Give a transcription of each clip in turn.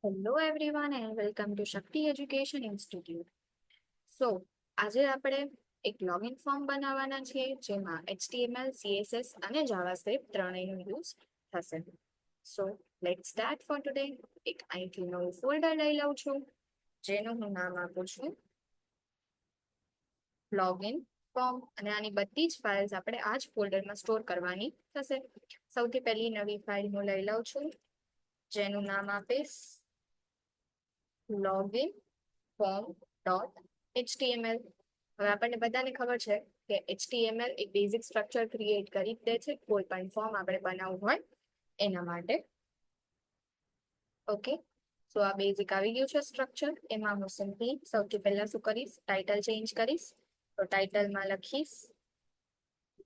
Hello everyone and welcome to Shakti education institute. So આજે આપણે એક લોગિન ફોર્મ બનાવવાના છીએ જેમાં HTML, CSS અને જાવાસ્ક્રિપ્ટ ત્રણેયનો યુઝ થશે. So let's start four today. એક અહીંથી નવું ફોલ્ડર લઈ લઉં છું જેનું હું નામ આપું છું લોગિન ફોર્મ, અને આની બધી જ ફાઇલ્સ આપણે આ જ ફોલ્ડરમાં સ્ટોર કરવાની થશે. સૌથી પહેલી નવી ફાઇલ હું લઈ લઉં છું જેનું નામ આપીશ લોગિન form.html. હવે આપણને બધાને ખબર છે કે HTML એક બેઝિક સ્ટ્રક્ચર ક્રિએટ કરી દે છે કોઈ પણ ફોર્મ આપણે બનાવવું હોય એના માટે. ઓકે, સો આ બેઝિક આવી ગયું છે સ્ટ્રક્ચર. એમાં હું સિમ્પલી સૌથી પહેલા શું કરીશ, ટાઇટલ ચેન્જ કરીશ. તો ટાઇટલમાં લખીશ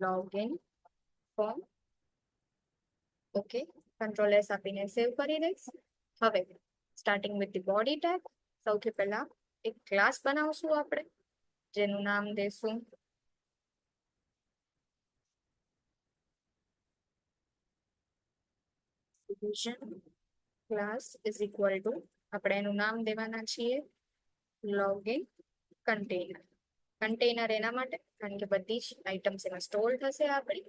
login form. Okay, control S આપીને સેવ કરી દઈશ. હવે starting with the body tag, સૌથી પહેલા એક ક્લાસ બનાવશું આપણે જેનું નામ દેશું division class is equal to, આપણે એનું નામ દેવાના છીએ લોગિન કન્ટેનર. કન્ટેનર એના માટે કારણ કે બધી જ આઇટમ્સ એમાં સ્ટોર થશે આપણી.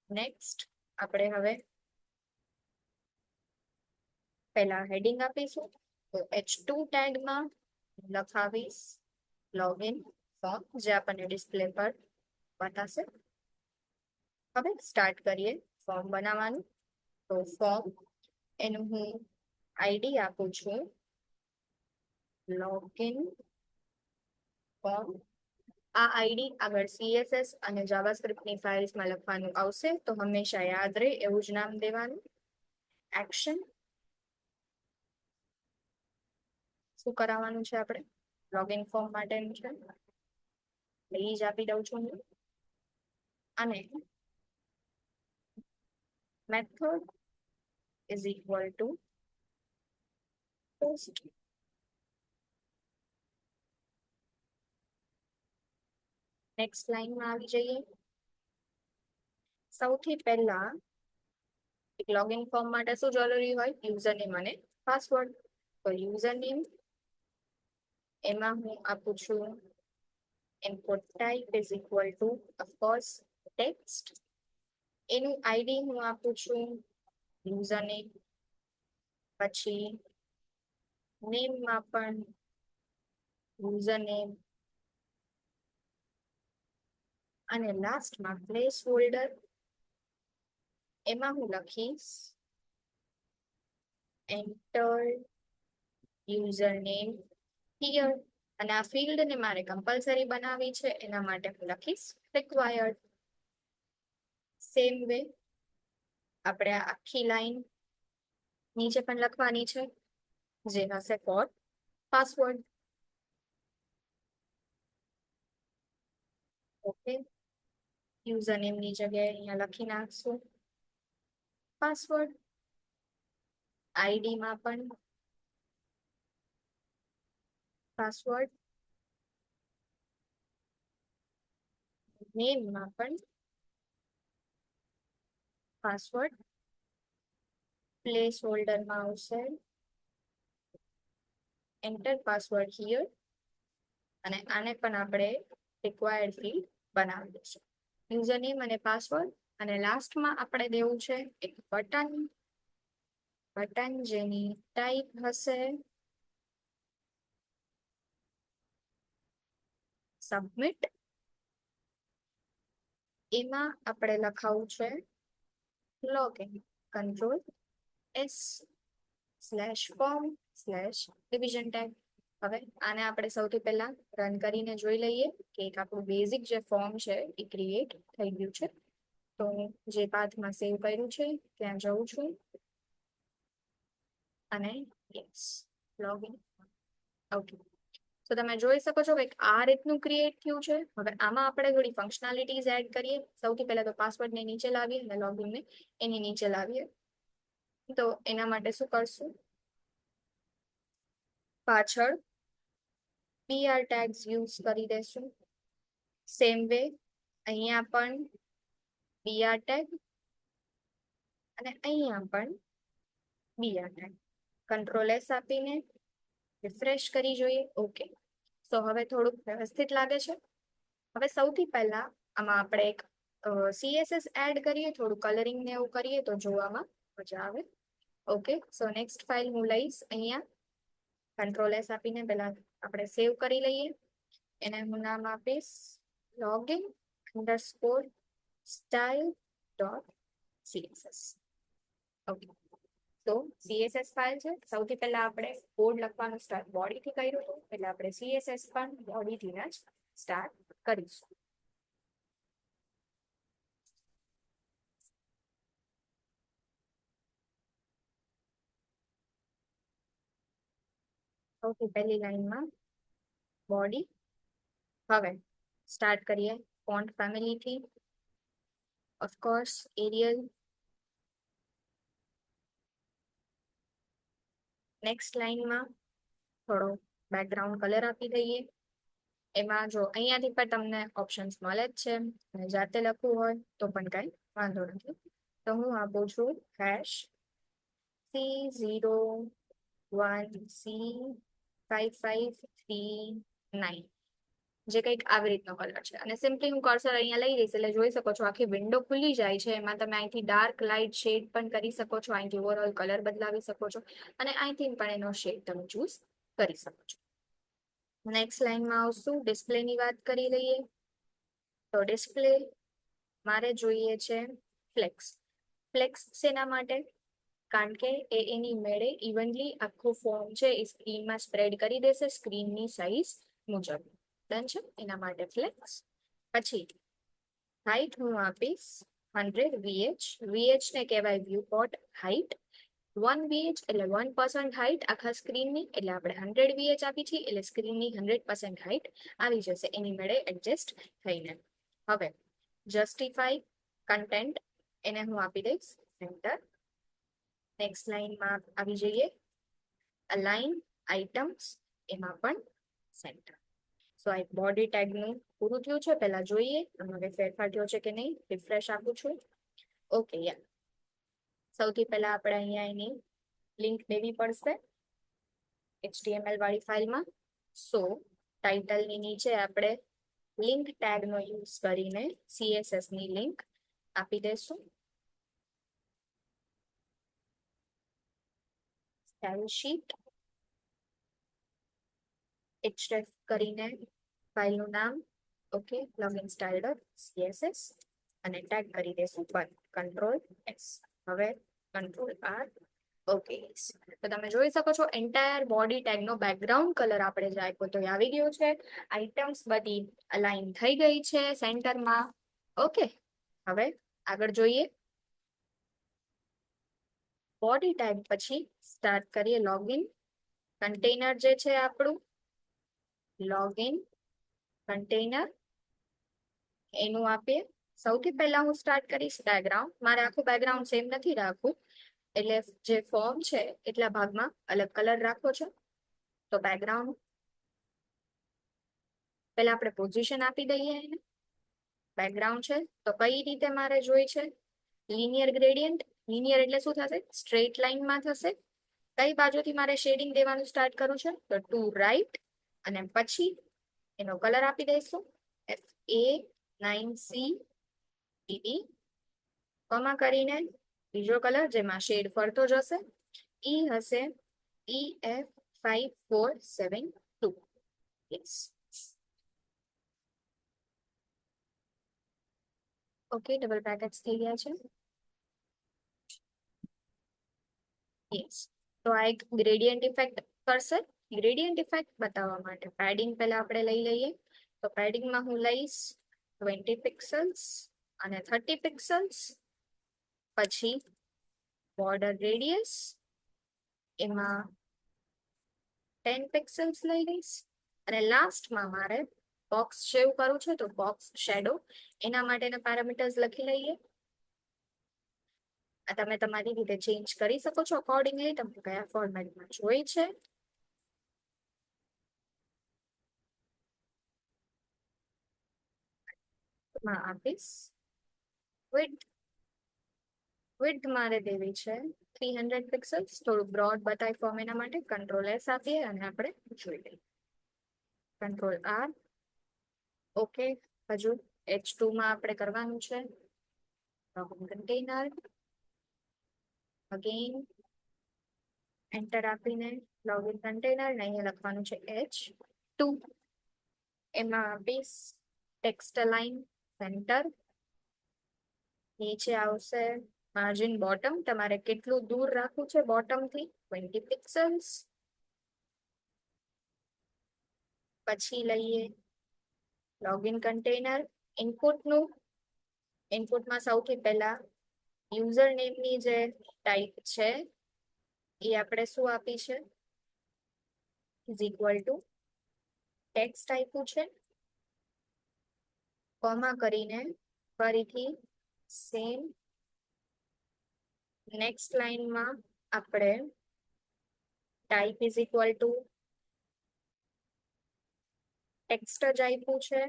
નેક્સ્ટ આપણે હવે પહેલા હેડિંગ આપીશું. તો H2 ટેગમાં લખાવીશ લોગિન ફોર્મ, જે આપણને ડિસ્પ્લે પર બતાશે. હવે સ્ટાર્ટ કરીએ ફોર્મ બનાવવાનું. તો ફોર્મ એનું હું આઈડી આપું છું લોગિન ફોર્મ. આ આઈડી આગળ CSS અને જાવાસ્ક્રિપ્ટની ફાઇલ્સમાં લખવાનું આવશે, તો હંમેશા યાદ રહે એવું જ નામ દેવાનું. એક્શન શું કરાવવાનું છે આપણે, લોગિન ફોર્મ માટેનું છે, એ જ આપી દઉં છું હું. અને method is equal two post. Next લાઈનમાં આવી જઈએ. સૌથી પહેલા એક લોગિન ફોર્મ માટે શું જરૂરી હોય, યુઝર નેમ અને પાસવર્ડ. તો યુઝર નેમ એમાં હું આપું છું input type is equal to of course text. એનું આઈડી હું આપું છું યુઝર નેમ, પછી નેમમાં પણ યુઝર નેમ, અને લાસ્ટમાં પ્લેસ હોલ્ડર એમાં હું લખીશ એન્ટર યુઝર નેમ હિયર. અને આ ફિલ્ડ ને મારે કમ્પલસરી બનાવવી છે એના માટે હું લખીશ રિક્વાયર્ડ. સેમ વે આપણે આ આખી લાઈન નીચે પણ લખવાની છે જે હશે ફોર પાસવર્ડ. ઓકે, યુઝર નેમની જગ્યાએ અહીંયા લખી નાખશું પાસવર્ડ. આઈડીમાં પણ પાસવર્ડ, નેમમાં પણ પાસવર્ડ, પ્લેસ હોલ્ડરમાં આવશે એન્ટર પાસવર્ડ હિયર. અને આને પણ આપણે રિક્વાયર્ડ ફિલ્ડ બનાવી દઈશું યુઝર નેમ અને પાસવર્ડ. અને લાસ્ટમાં આપણે દેવું છે એક બટન. બટન જેની ટાઈપ હશે સબમિટ. એમાં આપણે લખાવું છે લોગિન. Control S/form/division tag. હવે આને આપણે સૌથી પહેલા રન કરીને જોઈ લઈએ કે એક આપણું બેઝિક જે ફોર્મ છે એ ક્રિએટ થઈ ગયું છે. તો જે પાથમાં સેવ કર્યું છે ત્યાં જઉં છું અને યસ લોગિન. ઓકે, તો તમે જોઈ શકો છો કે આ રીતનું ક્રિએટ થયું છે. હવે આમાં આપણે થોડી ફંક્શનાલિટીઝ એડ કરીએ. સૌથી પહેલા તો પાસવર્ડ ને નીચે લાવીએ અને લોગિન ને એની નીચે લાવીએ. તો એના માટે શું કરશું, પાછળ PR tags યુઝ કરી દેશું. સેમ વે અહીંયા પણ PR tag અને અહીંયા પણ PR tag. કંટ્રોલ એસ આપીને રિફ્રેશ કરી જોઈએ. ઓકે, સો હવે થોડુંક વ્યવસ્થિત લાગે છે. હવે સૌથી પહેલા આમાં આપણે એક CSS એડ કરીએ, થોડું કલરિંગ ને એવું કરીએ તો જોવામાં મજા આવે. ઓકે, સો નેક્સ્ટ ફાઇલ હું લઈશ અહીંયા. કંટ્રોલ એસ આપીને પહેલા આપણે સેવ કરી લઈએ. એને હું નામ આપીશ login_style.css. ઓકે, તો CSS ફાઇલ છે. સૌથી પહેલા આપણે કોડ લખવાનું સ્ટાર્ટ બોડી થી કર્યું હતું, એટલે આપણે CSS પણ બોડી થી જ સ્ટાર્ટ કરીશું. સૌથી પહેલી લાઈનમાં બોડી. હવે સ્ટાર્ટ કરીએ ફોન્ટ ફેમિલી થી. Of course Arial. નેક્સ્ટ લાઈનમાં થોડો બેકગ્રાઉન્ડ કલર આપી દઈએ. એમાં જો અહીંયાથી પણ તમને ઓપ્શન્સ મળે જ છે, અને જાતે લખવું હોય તો પણ કઈ વાંધો નથી. તો હું આપું છું C01C5539, જે કંઈક આવી રીતનો કલર છે. અને સિમ્પલી હું કર્સર અહીંયા લઈ લઈશ એટલે જોઈ શકો છો આખી વિન્ડો ખુલી જાય છે. એમાં તમે અહીંથી ડાર્ક લાઇટ શેડ પણ કરી શકો છો, અહીંથી ઓવરઓલ કલર બદલાવી શકો છો, અને અહીંથી પણ એનો શેડ તમે ચૂઝ કરી શકો છો. નેક્સ્ટ લાઈનમાં આવશું, ડિસ્પ્લે ની વાત કરી લઈએ. તો ડિસ્પ્લે મારે જોઈએ છે ફ્લેક્સ. ફ્લેક્સ શેના માટે? કારણ કે એની મેળે ઇવનલી આખું ફોર્મ છે એ સ્ક્રીનમાં સ્પ્રેડ કરી દેશે સ્ક્રીનની સાઈઝ મુજબ. ડન છે, એના માટે ફ્લેક્સ. પછી હાઈટ હું આપીશ 100 VH. VH ને કહેવાય વ્યૂ પોર્ટ હાઈટ. 1 VH એટલે 1% હાઈટ આખા સ્ક્રીનની, એટલે આપણે 100 VH આપી છીએ એટલે સ્ક્રીનની 100% હાઈટ આવી જશે એની મેળે એડજસ્ટ થઈને. હવે જસ્ટિફાઈ કન્ટેન્ટ, એને હું આપી દઈશ સેન્ટર. નેક્સ્ટ લાઈનમાં આવી જઈએ અલાઇન આઇટમ્સ, એમાં પણ સેન્ટર. સો આ બોડી ટેગનું પૂરું થયું છે. પહેલા જોઈએ અમારે ફેરફાર થયો છે કે નહીં. રિફ્રેશ આપું છું. ઓકે, યા સૌથી પહેલા આપણે અહીંયા એની લિંક દેવી પડશે HTML વાળી ફાઇલમાં. સો ટાઇટલની નીચે આપણે લિંક ટેગનો યુઝ કરીને CSS ની લિંક આપી દઈશું. સ્ટાઇલ શીટ href કરીને ફાઇલનું નામ ઓકે login_style.css અને ટેગ કરી દેશું પર કંટ્રોલ S. હવે કંટ્રોલ R. ઓકે, તો તમે જોઈ શકો છો એન્ટાયર બોડી ટેગનો બેકગ્રાઉન્ડ કલર આપણે જે આપ્યો તો આવી ગયો છે. આઇટમ્સ બધી અલાઇન થઈ ગઈ છે સેન્ટરમાં. ઓકે, હવે આગળ જોઈએ. બોડી ટેગ પછી સ્ટાર્ટ કરીએ લોગિન કન્ટેનર જે છે આપણું લોગિન કન્ટેનર, એનું આપીએ. સૌથી પહેલા હું સ્ટાર્ટ કરીશ બેકગ્રાઉન્ડ. મારે આખું બેકગ્રાઉન્ડ સેમ નથી રાખવું, એટલે જે ફોર્મ છે એટલા ભાગમાં અલગ કલર રાખવો છે. તો બેકગ્રાઉન્ડ પહેલા આપણે પોઝિશન આપી દઈએ એને. બેકગ્રાઉન્ડ છે તો કઈ રીતે મારે જોઈ છે? Linear gradient. લિનિયર એટલે શું થશે? સ્ટ્રેટ લાઇનમાં થશે. કઈ બાજુથી મારે શેડિંગ દેવાનું સ્ટાર્ટ કરું છે? તો ટુ રાઈટ, અને પછી એનો કલર આપી દઈશું FA9CDD, કમા કરીને બીજો કલર જેમાં શેડ ફરતો જશે ઈ હશે EF5472. Yes, okay, double brackets થઈ ગયા છે. યસ, તો આ એક ગ્રેડિયન્ટ ઇફેક્ટ કરશે. ગ્રેડિયન્ટ ઇફેક્ટ બતાવવા માટે પેડિંગ પહેલા આપણે લઈ લઈએ. તો પેડિંગમાં હું લઈશ 20 પિક્સલ્સ અને 30 પિક્સલ્સ. પછી બોર્ડર રેડિયસ એમાં 10 પિક્સલ્સ લઈ લઈશ. અને લાસ્ટમાં મારે બોક્સ શેવ કરવું છે તો બોક્સ શેડો, એના માટેના પેરામીટર્સ લખી લઈએ. આ તમે તમારી રીતે ચેન્જ કરી શકો છો અકોર્ડિંગલી તમને કયા ફોર્મેટમાં જોઈ છે. આપીશ વિડ્થ. વિડ્થ મારે દેવી છે 300 પિક્સલ્સ. થોડું બ્રોડ બતાવી ફોર્મ એના માટે કંટ્રોલ S આપીએ અને આપણે જોઈ લઈએ. Control R. ઓકે. હજુ H2 માં આપણે કરવાનું છે કન્ટેનર. અગેન એન્ટર આપીને લોગિન કન્ટેનર ને અહીંયા લખવાનું છે H2. એમાં આપીશ ટેક્સ્ટ અલાઇન સેન્ટર. નીચે આવશે માર્જિન બોટમ. તમારે કેટલું દૂર રાખવું છે બોટમ થી? 20 પિક્સલ્સ. પછી લઈએ લોગિન કન્ટેનર. ઇનપુટમાં સૌથી પહેલા યુઝર નેમની જે ટાઈપ છે એ આપણે શું આપી છે? ઇઝ ઇક્વલ ટુ ટેક્સ્ટ આપ્યું છે, કોમા કરીને ફરીથી સેમ નેક્સ્ટ લાઈનમાં આપણે type is equal two text જ આપ્યું છે.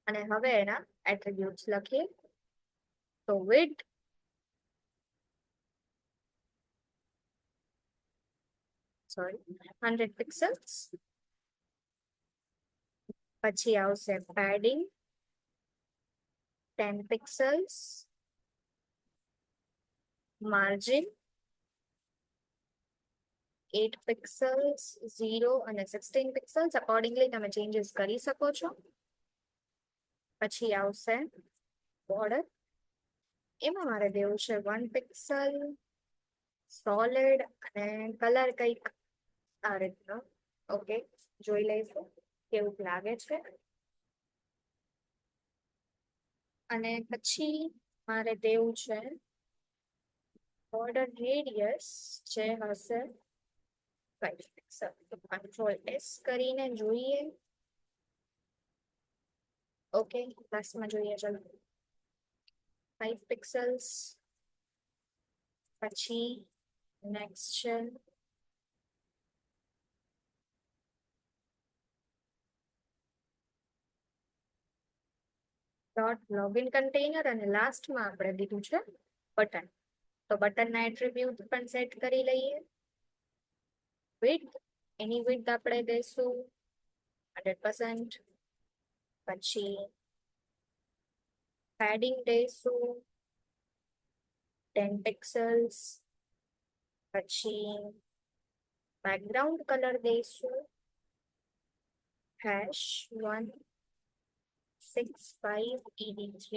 અને હવે એના એટ્રીબ્યુટ્સ લખીએ તો width સોરી 100 પિક્સલ્સ. પછી આવશે પેડિંગ 10 પિક્સલ્સ. માર્જિન 8 પિક્સલ્સ, 0 અને 16 પિક્સલ્સ. અકોર્ડિંગલી તમે ચેન્જીસ કરી શકો છો. પછી આવશે બોર્ડર. એમાં મારે દેવું છે 1 પિક્સલ સોલિડ અને કલર કંઈક આ રીતનો. ઓકે, જોઈ લઈશું કેવું લાગે છે. અને પછી મારે દેવું છે બોર્ડર રેડિયસ જે હશે 5 પિક્સલ. તો કંટ્રોલ S કરીને જોઈએ. ઓકે, લાસ્ટમાં જોઈએ ચલો 5 પિક્સલ્સ. પછી નેક્સ્ટ છે ડોટ લોગિન કન્ટેનર અને લાસ્ટમાં આપણે દીધું છે બટન. તો બટનના એટ્રીબ્યુટ પણ સેટ કરી લઈએ. વિડ્થ, એની વિડ્થ આપણે દઈશું 100%. પછી પેડિંગ દઈશું 10 પિક્સલ્સ. પછી બેકગ્રાઉન્ડ કલર દઈશું #165ED3.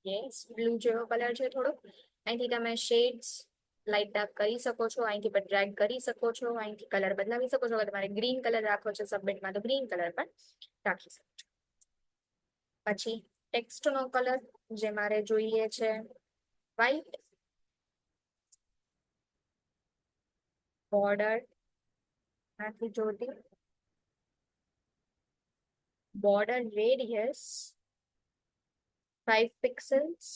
યસ, બ્લુ જેવો કલર છે થોડો. અહીંથી તમે શેડ્સ લાઇટ ડાર્ક કરી શકો છો. અહીંથી પણ ડ્રેગ કરી શકો છો. અહીંથી કલર બદલાવી શકો છો. અગર તમારે ગ્રીન કલર રાખવો છે સબમિટમાં તો ગ્રીન કલર પણ રાખી શકો છો. પછી ટેક્સ્ટનો કલર જે મારે જોઈએ છે વ્હાઈટ. બોર્ડર નથી જોતી. બોર્ડર રેડિયસ 5 પિક્સલ્સ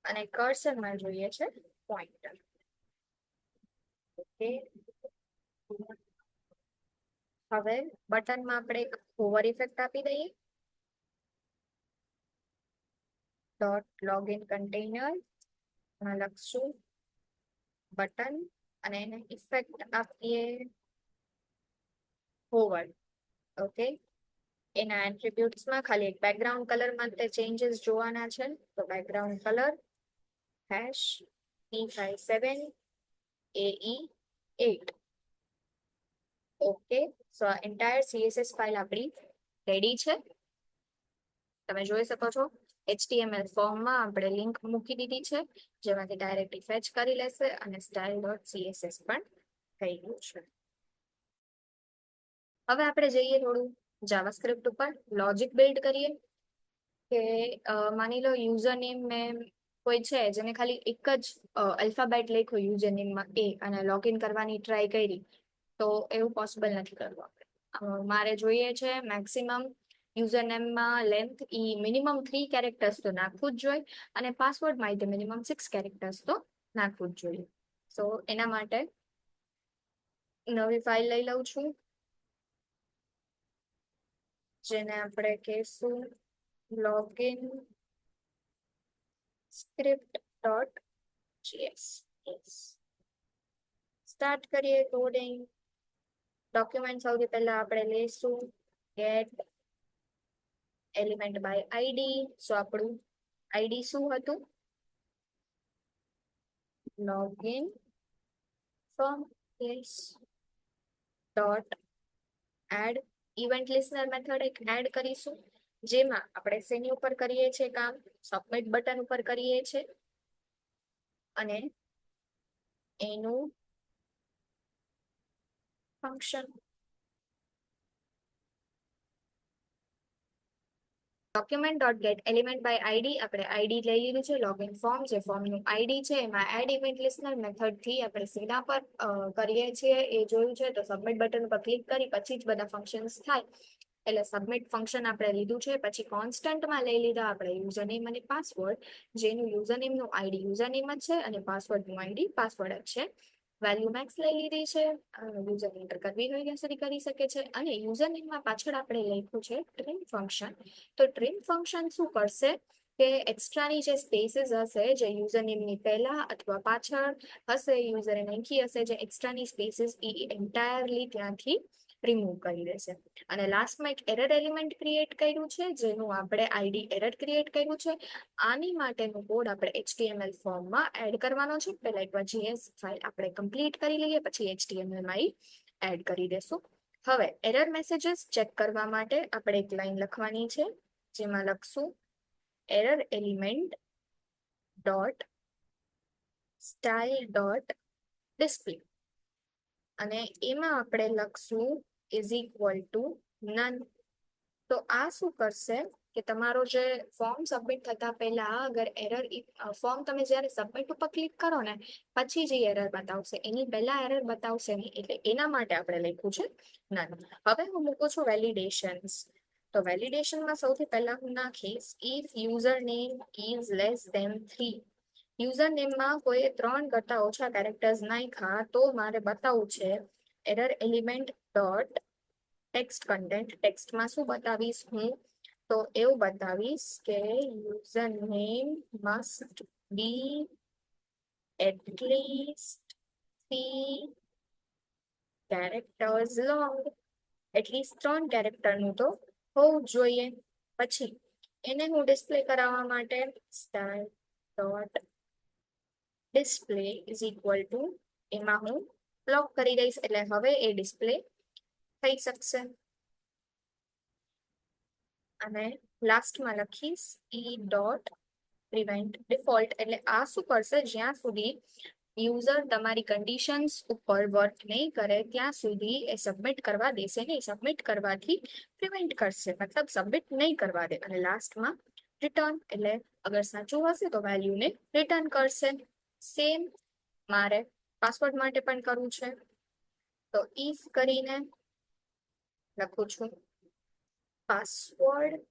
અને કર્સરમાં જોઈએ છે પોઇન્ટર. ઓકે, હવે બટનમાં આપણે એક હોવર ઇફેક્ટ આપી દઈએ. ડોટ લોગિન કન્ટેનર લખશું બટન અને એને ઇફેક્ટ આપીએ હોવર. ઓકે, એના એટ્રીબ્યુટ્સમાં ખાલી એક બેકગ્રાઉન્ડ કલરમાં તે ચેન્જીસ જોવાના છે. તો background colour #E57AE8. Okay, so આ એન્ટાયર CSS ફાઇલ આપણી રેડી છે. તમે જોઈ શકો છો HTML ફોર્મમાં આપણે લિંક મૂકી દીધી છે જેમાંથી ડાયરેક્ટલી ફેચ કરી લેશે અને style.css પણ થઈ ગયું છે. હવે આપણે જઈએ થોડું જાવાસ્ક્રિપ્ટ ઉપર લોજિક બિલ્ડ કરીએ કે માની લો યુઝર નેમ મેં કોઈ છે જેને ખાલી એક જ અલ્ફાબેટ લખ્યો યુઝર નેમમાં A અને લોગિન કરવાની ટ્રાય કરી તો એવું પોસિબલ નથી કરવું. મારે જોઈએ છે મેક્સિમમ યુઝર નેમમાં લેન્થ મિનિમમ 3 કેરેક્ટર્સ તો નાખવું જ જોઈએ અને પાસવર્ડમાં મિનિમમ 6 કેરેક્ટર્સ તો નાખવું જ જોઈએ. સો એના માટે નવી ફાઇલ લઈ લઉં છું જેને આપણે કહેશું લોગિન script.js. સ્ટાર્ટ કરીએ કોડિંગ. ડોક્યુમેન્ટ સૌથી પહેલા આપણે લઈશું get element by id. સો આપણું id શું હતું? login form. yes. dot add event listener method એક એડ કરીશું, જેમાં આપણે શેની ઉપર કરીએ છીએ કામ? સબમિટ બટન ઉપર કરીએ છીએ અને એનું function document.get element by id. આપણે id લઈ લીધું છે. લોગિન ફોર્મ જે ફોર્મનું id છે એમાં એડ ઇવેન્ટ લિસ્નર મેથડ થી આપણે સીધા પર કરીએ છીએ એ જોયું છે. તો સબમિટ બટન ઉપર ક્લિક કરી પછી જ બધા ફંક્શન્સ થાય. એટલે સબમિટ ફંક્શન આપણે લીધું છે. પછી કોન્સ્ટન્ટમાં લઈ લીધા આપણે યુઝરનેમ અને પાસવર્ડ, જેનું યુઝરનેમનું આઈડી યુઝરનેમ જ છે અને પાસવર્ડનું આઈડી પાસવર્ડ જ છે. વેલ્યુ મેક્સ લઈ લીધી છે. યુઝર એન્ટર કરવી હોય ત્યાં સુધી કરી શકે છે. અને યુઝરનેમમાં પાછળ આપણે લખ્યું છે ટ્રીમ ફંક્શન. તો ટ્રીમ ફંક્શન શું કરશે કે એક્સ્ટ્રાની જે સ્પેસીસ હશે, જે યુઝરનેમની પહેલા અથવા પાછળ હશે, યુઝરે નાખી હશે જે એક્સ્ટ્રાની સ્પેસીસ, એ એન્ટાયરલી ત્યાંથી રિમૂવ કરી દેશે. અને લાસ્ટમાં એક એરર એલિમેન્ટ ક્રિએટ કર્યું છે, જેનું આપણે આઈડી એરર ક્રિએટ કર્યું છે. આની માટેનો કોડ આપણે HTML ફોર્મમાં એડ કરવાનો છે. પહેલા એકવાર JS ફાઇલ આપણે કમ્પ્લીટ કરી લઈએ, પછી HTML માં એડ કરી દેશું. હવે એરર મેસેજીસ ચેક કરવા માટે આપણે એક લાઈન લખવાની છે, જેમાં લખશું error element dot style dot display અને એમાં આપણે લખશું ઇઝ ઇક્વલ ટુ નન. તો આ શું કરશે કે તમારો જે ફોર્મ સબમિટ થતા પહેલા અગર એરર ફોર્મ તમે જ્યારે સબમિટ ઉપર ક્લિક કરો ને પછી જે એરર બતાવશે, એની પહેલા એરર બતાવશે નહીં. એટલે એના માટે આપણે લખ્યું છે નન. હવે હું મૂકું છું વેલિડેશન્સ. તો વેલિડેશનમાં સૌથી પહેલા હું નાખીશ if user name is less than 3. User નેમમાં કોઈ 3 કરતા ઓછા કેરેક્ટર્સ નાખ્યા તો મારે બતાવવું છે error element dot text content. ટેક્સ્ટમાં શું બતાવીશ હું? તો એવું બતાવીશ કે user name must be at least 3 characters long. At least 3 કેરેક્ટરનું તો હોવું જોઈએ. પછી એને હું ડિસ્પ્લે કરાવવા માટે style dot display is equal to એમાં હું બ્લોક કરી દઈશ. એટલે હવે એ ડિસ્પ્લે થઈ શકશે. અને લાસ્ટમાં લખીશ ઈ ડોટ પ્રિવેન્ટ ડિફોલ્ટ. એટલે આ શું કરશે? જ્યાં સુધી યુઝર તમારી કન્ડિશન્સ ઉપર વર્ક નહીં કરે ત્યાં સુધી એ સબમિટ કરવા દેશે નહીં. સબમિટ કરવાથી પ્રિવેન્ટ કરશે, મતલબ સબમિટ નહીં કરવા દે. અને લાસ્ટમાં રિટર્ન, એટલે અગર સાચું હશે તો વેલ્યુને રિટર્ન કરશે. સેમ મારે પાસવર્ડ માટે પણ કરવું છે. તો ઇફ કરીને લખું છું password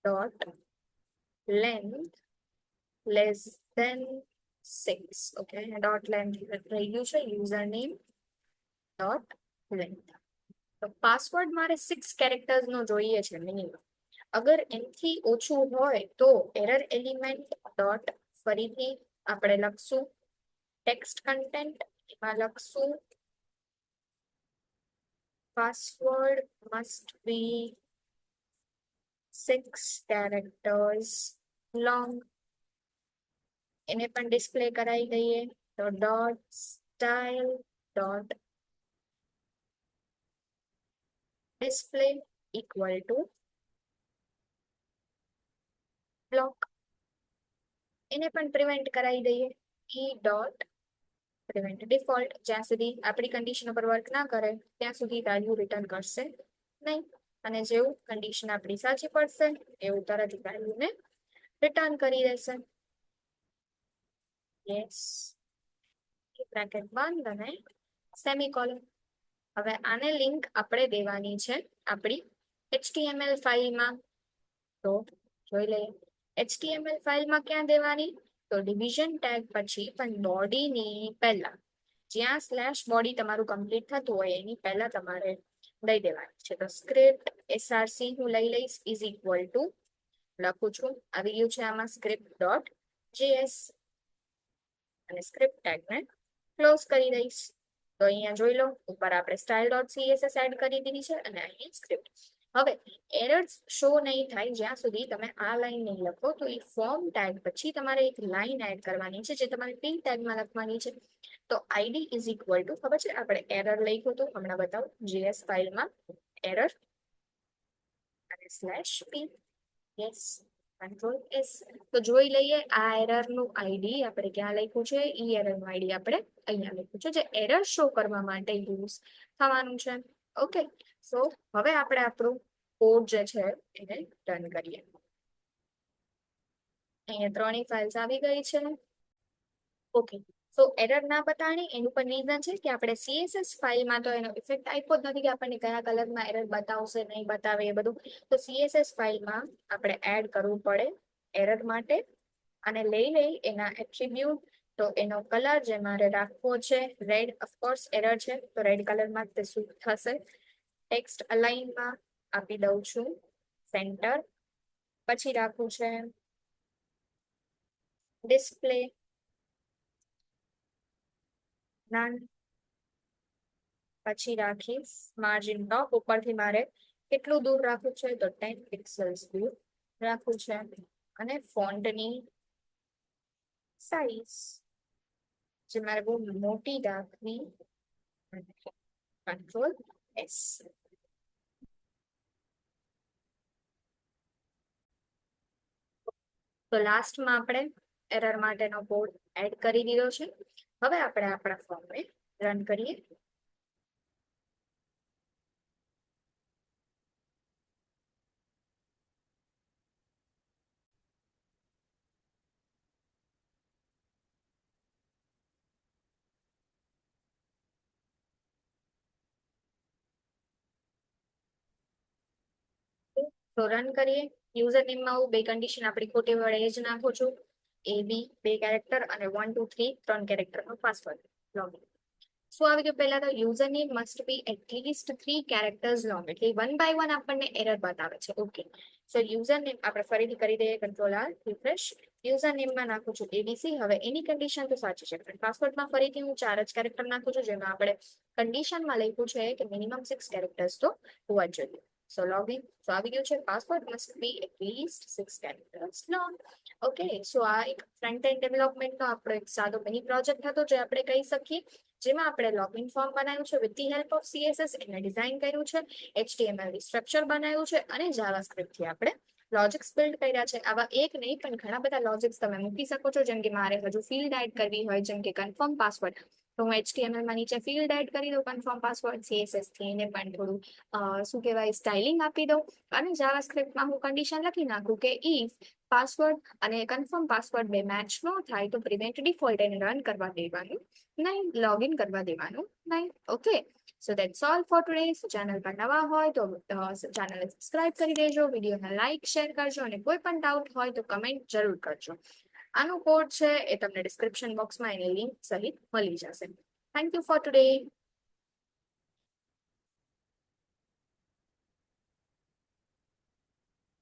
dot length less than 6. Okay, dot length રહી ગયું છે યુઝર નેમ ડોટ લેન્થ. તો પાસવર્ડ મારે 6 કેરેક્ટર્સ નો જોઈએ છે મિનિમમ. અગર એનાથી ઓછું હોય તો એરર એલિમેન્ટ ડોટ ફરીથી આપણે લખશું ટેક્સ્ટ કન્ટેન્ટ. એમાં લખશું પાસવર્ડ મસ્ટ બી 6 કેરેક્ટર્સ લોંગ. એને પણ ડિસ્પ્લે કરાવી દઈએ. તો dot style dot display equal to block. એને પણ પ્રિવેન્ટ કરાવી દઈએ. ઈ ડોટ પ્રિવેન્ટ ડિફોલ્ટ. જ્યાં સુધી આપણી કન્ડિશન ઉપર વર્ક ના કરે ત્યાં સુધી વેલ્યુ રિટર્ન કરશે નહીં. અને જેવું કન્ડિશન આપણી સાચી પડશે એવું તરત વેલ્યુને રિટર્ન કરી દેશે. યસ, બ્રેકેટ બંધ અને સેમીકોલન. હવે આને લિંક આપણે દેવાની છે આપણી HTML ફાઇલમાં. તો જોઈ લઈએ HTML ફાઇલમાં ક્યાં દેવાની? તો ડિવિઝન ટેગ પછી પણ બોડીની પહેલા, જ્યાં સ્લેશ બોડી તમારું કમ્પ્લીટ થતું હોય એની પહેલા તમારે દઈ દેવાની છે. તો સ્ક્રિપ્ટ src હું લઈ લઈશ ઇઝ ઇક્વલ ટુ લખું છું, આવી ગયું છે આમાં સ્ક્રિપ્ટ ડોટ જેએસ અને સ્ક્રિપ્ટ ટેગને ક્લોઝ કરી દઈશ. તો અહીંયા જોઈ લો ઉપર આપણે સ્ટાઇલ ડોટ સીએસએસ એડ કરી દીધી છે અને અહીંયા સ્ક્રિપ્ટ. હવે એરર્સ શો નહીં થાય જ્યાં સુધી તમે આ લાઈન નહીં લખો. તો એ ફોર્મ ટેગ પછી તમારે એક લાઈન એડ કરવાની છે જે તમારે પી ટેગમાં લખવાની છે. તો આઈડી ઇઝ ઇક્વલ ટુ, ખબર છે આપણે એરર લખ્યું હતું, હમણાં બતાવું, જેએસ ફાઇલમાં એરર અને slash P. Yes, control S. તો જોઈ લઈએ આ એરર નું આઈડી આપણે ક્યાં લખ્યું છે, ઈ એરર નું આઈડી આપણે અહીંયા લખ્યું છે જે એરર શો કરવા માટે યુઝ થવાનું છે. ઓકે, સો હવે આપણે આપણું કોડ જે છે એને રન કરીએ. અહીંયા ત્રણેય ફાઇલ્સ આવી ગઈ છે. ઓકે, સો એરર ના બતાણી એનું પણ રીઝન છે કે આપણે સીએસએસ ફાઇલમાં તો એનો ઇફેક્ટ આપ્યો જ નથી કે આપણને કયા કલરમાં એરર બતાવશે નહીં બતાવે એ બધું. તો સીએસએસ ફાઇલમાં આપણે એડ કરવું પડે એરર માટે અને લઈ એના એટ્રીબ્યુટ. તો એનો કલર જે મારે રાખવો છે રેડ, ઓફકોર્સ એરર છે તો રેડ કલરમાં તે સૂટ થશે. ટેક્સ્ટ અલાઇનમાં આપી દઉં છું સેન્ટર. પછી રાખવું છે ડિસ્પ્લે નન. પછી રાખીશ માર્જિન ટોપ, ઉપરથી મારે કેટલું દૂર રાખવું છે તો 10 પિક્સલ્સ દૂર રાખવું છે. અને ફોન્ટની સાઈઝ જે મારે બહુ મોટી રાખવી, કંટ્રોલ એસ. તો લાસ્ટમાં આપણે એરર માટેનો કોડ એડ કરી દીધો છે. હવે આપણે આપણા ફોર્મને રન કરીએ. તો રન કરીએ. યુઝર નેમમાં હું બે કન્ડિશન આપણી ખોટી વડે જ નાખું છું, AB 2 કેરેક્ટર અને 1 2 3 3 કેરેક્ટરનો પાસવર્ડ લોગિન. શું આવી ગયું, પહેલા તો user name must be at least 3 characters long, એટલે 1 બાય 1 આપણને એરર બતાવે છે. ઓકે, સો યુઝર નેમ આપણે ફરીથી કરી દઈએ, કંટ્રોલ આર રિફ્રેશ. યુઝર નેમમાં નાખું છું ABC. હવે એની કન્ડિશન તો સાચી છે પણ પાસવર્ડમાં ફરીથી હું 4 જ કેરેક્ટર નાખું છું જેમાં આપણે કન્ડિશનમાં લખ્યું છે કે મિનિમમ 6 કેરેક્ટર્સ તો હોવા જ જોઈએ. સો લોગિન. સો આવી ગયું છે password must be at least 6 characters long. Okay, so આ એક ફ્રન્ટ એન્ડ ડેવલપમેન્ટનો આપણો એક સાદો મિની પ્રોજેક્ટ હતો જે આપણે કહી શકીએ, જેમાં આપણે લોગિન ફોર્મ બનાવ્યું છે with the help of CSS, એને ડિઝાઇન કર્યું છે, HTML સ્ટ્રક્ચર બનાવ્યું છે અને જાવાસ્ક્રિપ્ટથી આપણે લોજિક્સ બિલ્ડ કર્યા છે. આવા એક નહીં પણ ઘણા બધા લોજિક્સ તમે મૂકી શકો છો, જેમ કે મારે હજુ ફિલ્ડ એડ કરવી હોય, જેમ કે કન્ફર્મ પાસવર્ડ, તો હું HTML માં નીચે ફિલ્ડ એડ કરી દઉં કન્ફર્મ પાસવર્ડ, CSS થી એને પણ થોડું શું કહેવાય સ્ટાઇલિંગ આપી દઉં અને જાવાસ્ક્રિપ્ટમાં હું કન્ડિશન લખી નાખું કે ઇફ પાસવર્ડ અને કન્ફર્મ પાસવર્ડ બે મેચ ન થાય તો પ્રિવેન્ટ ડિફોલ્ટ એને રન કરવા દેવાનું નહીં, લોગિન કરવા દેવાનું નહીં. Okay, so that's all four today. Channel પર નવા હોય તો ચેનલને સબસ્ક્રાઇબ કરી દેજો, વિડીયોને લાઇક શેર કરજો અને કોઈ પણ ડાઉટ હોય તો કમેન્ટ જરૂર કરજો. આનું કોડ છે એ તમને ડિસ્ક્રિપ્શન બોક્સમાં એની લિંક સહિત મળી જશે. Thank you for today.